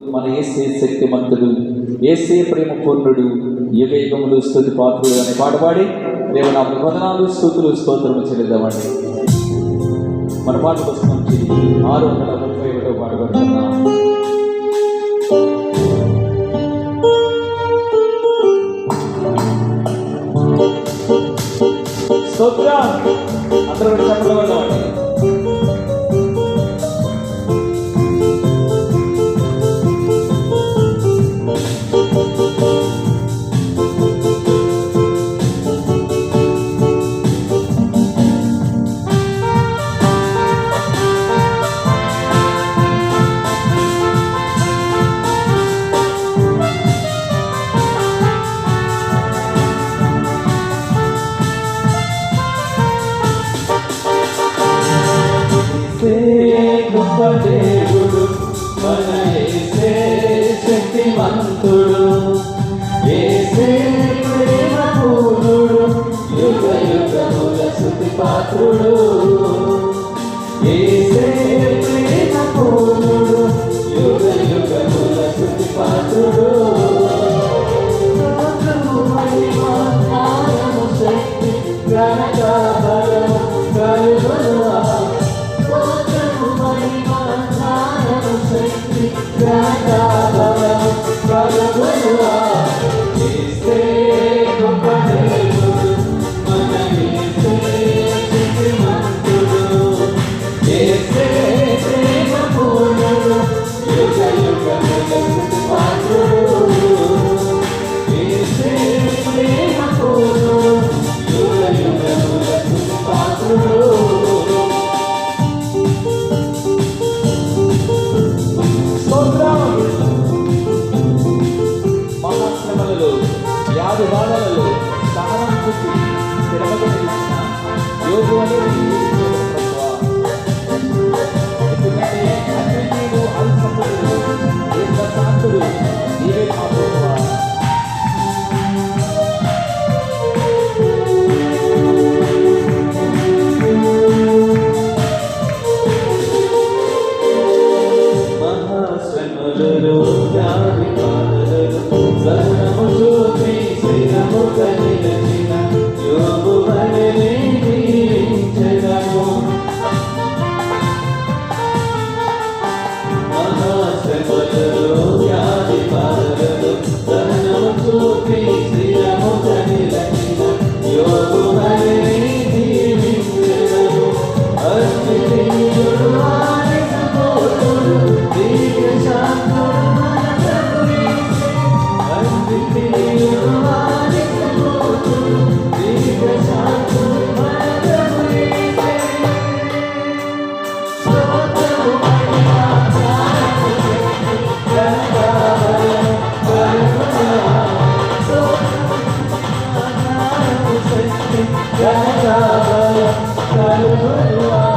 మన యేసే శక్తిమంతుడు, యేసే ప్రేమ పూర్ణుడు, యుగ యుగములు స్తుతి పాత్రుడు అనే పాట పాడి దేవుని నామమునకు వందనాలు స్తుతులు స్తోత్రము చెల్లిద్దామండి. మన పాట పుస్తకం నుంచి 631 పాట పడుతున్నాం. స్తోత్రం అందరూ చప్పట్లు కొడదామండి. గొప్ప దేవుడు మన యేసే శక్తిమంతుడు, యేసే ప్రేమ పూర్ణుడు, యుగ యుగముల స్తుతి పాత్రుడు. యేసే ప్రేమ పూర్ణుడు, యుగ యుగముల స్తుతి పాత్రుడు. శక్తి ఘనత బలము కలుగును. వ్యాధి బాధలలో సహనం చూపి స్థిరమగా నిలిచిన యోగు అనేది ఎందుకంటే అన్నింటిలో అల్పముడు దీర్ఘశాంతుడు నీవే మా ప్రభువా. మహాశ్రమలలో వ్యాధి బాధలలో సహనము చూపి స్థిరముగా నిలిచిన యోగు వలెనే జీవించెదను. మహాశ్రమలలో వ్యాధి బాధలలో సహనము చూపి స్థిరముగా నిలిచిన యోగు వలెనే జీవించెదను. అద్వితీయుడు వారి సపోర్టుడు, దీర్ఘశాంతుడు మన ప్రభు యేసే. అద్వితీయుడు వారి సపోర్టుడు, దీర్ఘశాంతుడు మన ప్రభు యేసే. స్తోత్రము మహిమ ఘనత బలము కలుగును. స్తోత్రము మహిమ ఘనత శక్తి ఘనత బలము కలుగును.